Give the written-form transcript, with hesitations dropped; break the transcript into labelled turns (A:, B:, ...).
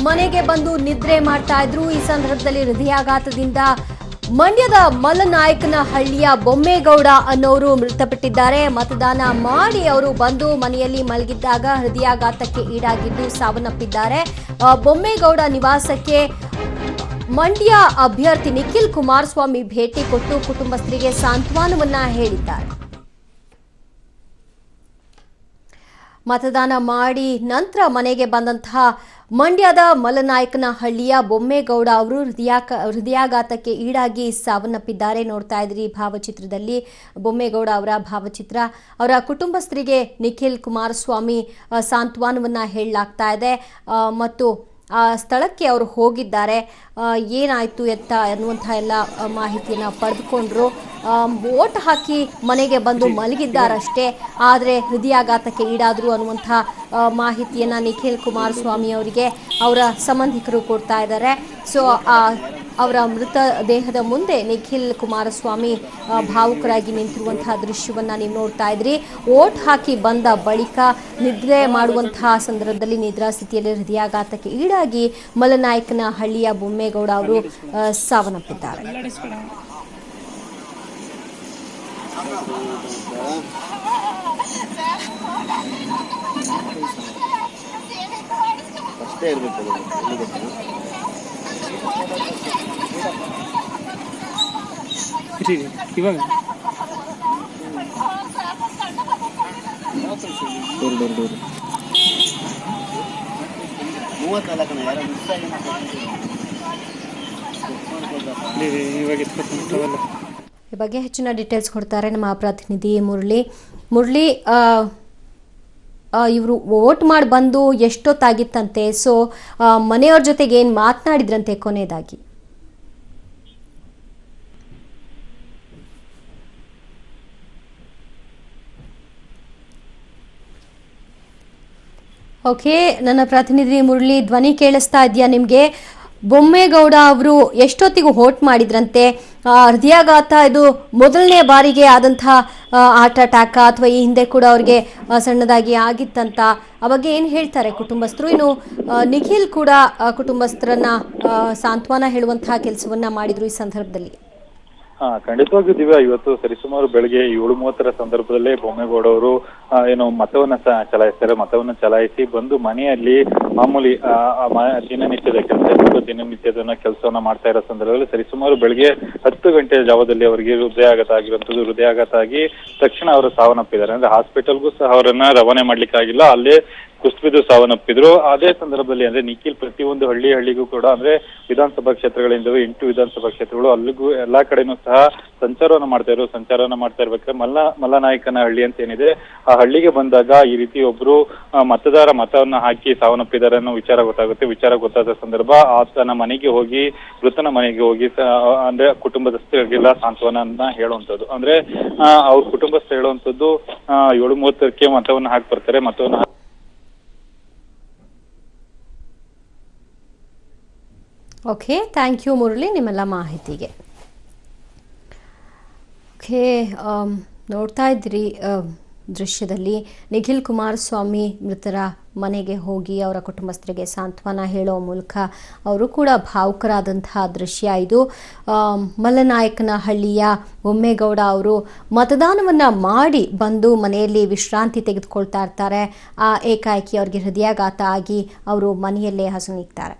A: ಮನೆಗೆ ಬಂದು ನಿದ್ರೆ ಮಾಡ್ತಾ ಇದ್ರು. ಈ ಸಂದರ್ಭದಲ್ಲಿ ಹೃದಯಾಘಾತದಿಂದ ಮಂಡ್ಯದ ಮಲ್ಲನಾಯಕನಹಳ್ಳಿಯ ಬೊಮ್ಮೇಗೌಡ ಅನ್ನೋರು ಮೃತಪಟ್ಟಿದ್ದಾರೆ. ಮತದಾನ ಮಾಡಿ ಅವರು ಬಂದು ಮನೆಯಲ್ಲಿ ಮಲಗಿದ್ದಾಗ ಹೃದಯಾಘಾತಕ್ಕೆ ಈಡಾಗಿದ್ದು ಸಾವನ್ನಪ್ಪಿದ್ದಾರೆ. ಬೊಮ್ಮೇಗೌಡ ನಿವಾಸಕ್ಕೆ ಮಂಡ್ಯ ಅಭ್ಯರ್ಥಿ ನಿಖಿಲ್ ಕುಮಾರಸ್ವಾಮಿ ಭೇಟಿ ಕೊಟ್ಟು ಕುಟುಂಬಸ್ಥರಿಗೆ ಸಾಂತ್ವನವನ್ನ ಹೇಳಿದ್ದಾರೆ. ಮತದಾನ ಮಾಡಿ ನಂತರ ಮನೆಗೆ ಬಂದಂತಹ ಮಂಡ್ಯದ ಮಲ್ಲನಾಯಕನಹಳ್ಳಿಯ ಬೊಮ್ಮೇಗೌಡ ಅವರು ಹೃದಯಾಘಾತಕ್ಕೆ ಈಡಾಗಿ ಸಾವನ್ನಪ್ಪಿದ್ದಾರೆ. ನೋಡ್ತಾ ಇದ್ರಿ ಭಾವಚಿತ್ರದಲ್ಲಿ ಬೊಮ್ಮೇಗೌಡ ಅವರ ಭಾವಚಿತ್ರ. ಅವರ ಕುಟುಂಬಸ್ಥರಿಗೆ ನಿಖಿಲ್ ಕುಮಾರಸ್ವಾಮಿ ಸಾಂತ್ವನವನ್ನ ಹೇಳಲಾಗ್ತಾ ಇದೆ ಮತ್ತು ಆ ಸ್ಥಳಕ್ಕೆ ಅವರು ಹೋಗಿದ್ದಾರೆ. ಏನಾಯಿತು ಎತ್ತ ಅನ್ನುವಂಥ ಎಲ್ಲ ಮಾಹಿತಿಯನ್ನು ಪಡೆದುಕೊಂಡ್ರು. ವೋಟ್ ಹಾಕಿ ಮನೆಗೆ ಬಂದು ಮಲಗಿದ್ದಾರಷ್ಟೇ, ಆದರೆ ಹೃದಯಾಘಾತಕ್ಕೆ ಈಡಾದರು ಅನ್ನುವಂಥ ಮಾಹಿತಿಯನ್ನು ನಿಖಿಲ್ ಕುಮಾರಸ್ವಾಮಿ ಅವರಿಗೆ ಅವರ ಸಂಬಂಧಿಕರು ಕೊಡ್ತಾ ಇದ್ದಾರೆ. ಸೊ ಅವರ ಮೃತ ದೇಹದ ಮುಂದೆ ನಿಖಿಲ್ ಕುಮಾರಸ್ವಾಮಿ ಭಾವುಕರಾಗಿ ನಿಂತಿರುವಂತಹ ದೃಶ್ಯವನ್ನು ನೀವು ನೋಡ್ತಾ ಇದ್ರಿ. ವೋಟ್ ಹಾಕಿ ಬಂದ ಬಳಿಕ ನಿದ್ರೆ ಮಾಡುವಂತಹ ಸಂದರ್ಭದಲ್ಲಿ ನಿದ್ರಾ ಸ್ಥಿತಿಯಲ್ಲಿ ಹೃದಯಾಘಾತಕ್ಕೆ ಈಡಾಗಿ ಮಲ್ಲನಾಯಕನಹಳ್ಳಿಯ ಬೊಮ್ಮೇಗೌಡ ಅವರು ಸಾವನ್ನಪ್ಪಿದ್ದಾರೆ.
B: ಇವಾಗ
A: ಈ ಬಗ್ಗೆ ಹೆಚ್ಚಿನ ಡೀಟೇಲ್ಸ್ ಕೊಡ್ತಾರೆ ನಮ್ಮ ಪ್ರತಿನಿಧಿ ಮುರಳಿ. ಇವರು ವೋಟ್ ಮಾಡಿ ಬಂದು ಎಷ್ಟೊತ್ತಾಗಿತ್ತಂತೆ? ಸೊ ಮನೆಯವ್ರ ಜೊತೆಗೆ ಏನು ಮಾತನಾಡಿದ್ರಂತೆ ಕೊನೆಯದಾಗಿ? ಓಕೆ, ನನ್ನ ಪ್ರತಿನಿಧಿ ಮುರಳಿ, ಧ್ವನಿ ಕೇಳಿಸ್ತಾ ಇದೆಯಾ ನಿಮಗೆ? ಬೊಮ್ಮೇಗೌಡ ಅವರು ಎಷ್ಟೊತ್ತಿಗೂ ವೋಟ್ ಮಾಡಿದ್ರಂತೆ? ಹೃದಯಾಘಾತ ಇದು ಮೊದಲನೇ ಬಾರಿಗೆ ಆದಂತಹ ಹಾರ್ಟ್ ಅಟ್ಯಾಕ್ ಅಥವಾ ಈ ಹಿಂದೆ ಕೂಡ ಅವ್ರಿಗೆ ಸಣ್ಣದಾಗಿ ಆಗಿತ್ತಂತ? ಆ ಬಗ್ಗೆ ಏನು ಹೇಳ್ತಾರೆ ಕುಟುಂಬಸ್ಥರು? ಇನ್ನು ನಿಖಿಲ್ ಕೂಡ ಕುಟುಂಬಸ್ಥರನ್ನ ಸಾಂತ್ವನ ಹೇಳುವಂತಹ ಕೆಲಸವನ್ನ ಮಾಡಿದ್ರು ಈ ಸಂದರ್ಭದಲ್ಲಿ.
C: ಖಂಡಿತವಾಗಿಯೂ ದಿವ್ಯಾ, ಇವತ್ತು ಸರಿಸುಮಾರು ಬೆಳಗ್ಗೆ 7:30 ಸಂದರ್ಭದಲ್ಲೇ ಬೊಮ್ಮೇಗೌಡ ಅವರು ಏನು ಮತವನ್ನ ಚಲಾಯಿಸ್ತಾರೆ. ಮತವನ್ನ ಚಲಾಯಿಸಿ ಬಂದು ಮನೆಯಲ್ಲಿ ಮಾಮೂಲಿ ದಿನನಿತ್ಯದ ಕೆಲಸವನ್ನ ಮಾಡ್ತಾ ಇರೋ ಸಂದರ್ಭದಲ್ಲಿ ಸರಿಸುಮಾರು ಬೆಳಗ್ಗೆ 10 ಗಂಟೆ ಜಾವದಲ್ಲಿ ಅವರಿಗೆ ಹೃದಯಾಘಾತ ಆಗಿರುವಂತದ್ದು. ಹೃದಯಾಘಾತ ಆಗಿ ತಕ್ಷಣ ಅವರು ಸಾವನ್ನಪ್ಪಿದ್ದಾರೆ. ಅಂದ್ರೆ ಹಾಸ್ಪಿಟಲ್ಗೂ ಸಹ ಅವರನ್ನ ರವಾನೆ ಮಾಡ್ಲಿಕ್ಕಾಗಿಲ್ಲ, ಅಲ್ಲೇ ಕುಸಿದು ಸಾವನ್ನಪ್ಪಿದ್ರು. ಅದೇ ಸಂದರ್ಭದಲ್ಲಿ ಅಂದ್ರೆ ನಿಖಿಲ್ ಪ್ರತಿಯೊಂದು ಹಳ್ಳಿಗೂ ಕೂಡ ಅಂದ್ರೆ ವಿಧಾನಸಭಾ ಕ್ಷೇತ್ರಗಳಿಂದವೇ 8 ವಿಧಾನಸಭಾ ಕ್ಷೇತ್ರಗಳು, ಅಲ್ಲಿಗೂ ಎಲ್ಲಾ ಕಡೆನೂ ಸಹ ಸಂಚಾರವನ್ನ ಮಾಡ್ತಾ ಇರ್ಬೇಕಾದ್ರೆ ಮಲ್ಲನಾಯಕನಹಳ್ಳಿ ಅಂತ ಏನಿದೆ ಆ ಹಳ್ಳಿಗೆ ಬಂದಾಗ ಈ ರೀತಿ ಒಬ್ರು ಮತದಾರ ಮತವನ್ನ ಹಾಕಿ ಸಾವನ್ನಪ್ಪಿದ್ದಾರೆ ಅನ್ನೋ ವಿಚಾರ ಗೊತ್ತಾದ ಸಂದರ್ಭ ಆತನ ಮನೆಗೆ ಹೋಗಿ ಮೃತನ ಮನೆಗೆ ಹೋಗಿ ಅಂದ್ರೆ ಕುಟುಂಬದಸ್ಥರಿಗೆಲ್ಲ ಸಾಂತ್ವನ ಹೇಳುವಂಥದ್ದು. ಅಂದ್ರೆ ಅವ್ರ ಕುಟುಂಬಸ್ಥರು ಹೇಳುವಂಥದ್ದು 7:30ಕ್ಕೆ ಮತವನ್ನ ಹಾಕಿ ಬರ್ತಾರೆ.
A: ಓಕೆ, ಥ್ಯಾಂಕ್ ಯು ಮುರಳಿ ನಿಮ್ಮೆಲ್ಲ ಮಾಹಿತಿಗೆ. ಓಕೆ, ನೋಡ್ತಾ ಇದ್ರಿ ದೃಶ್ಯದಲ್ಲಿ ನಿಖಿಲ್ ಕುಮಾರಸ್ವಾಮಿ ಮೃತರ ಮನೆಗೆ ಹೋಗಿ ಅವರ ಕುಟುಂಬಸ್ಥರಿಗೆ ಸಾಂತ್ವನ ಹೇಳೋ ಮೂಲಕ ಅವರು ಕೂಡ ಭಾವುಕರಾದಂತಹ ದೃಶ್ಯ ಇದು. ಮಲ್ಲನಾಯಕನಹಳ್ಳಿಯ ಬೊಮ್ಮೇಗೌಡ ಅವರು ಮತದಾನವನ್ನು ಮಾಡಿ ಬಂದು ಮನೆಯಲ್ಲಿ ವಿಶ್ರಾಂತಿ ತೆಗೆದುಕೊಳ್ತಾ ಇರ್ತಾರೆ. ಏಕಾಏಕಿ ಅವರಿಗೆ ಹೃದಯಾಘಾತ ಆಗಿ ಅವರು ಮನೆಯಲ್ಲೇ ಹಸುನೀಗ್ತಾರೆ.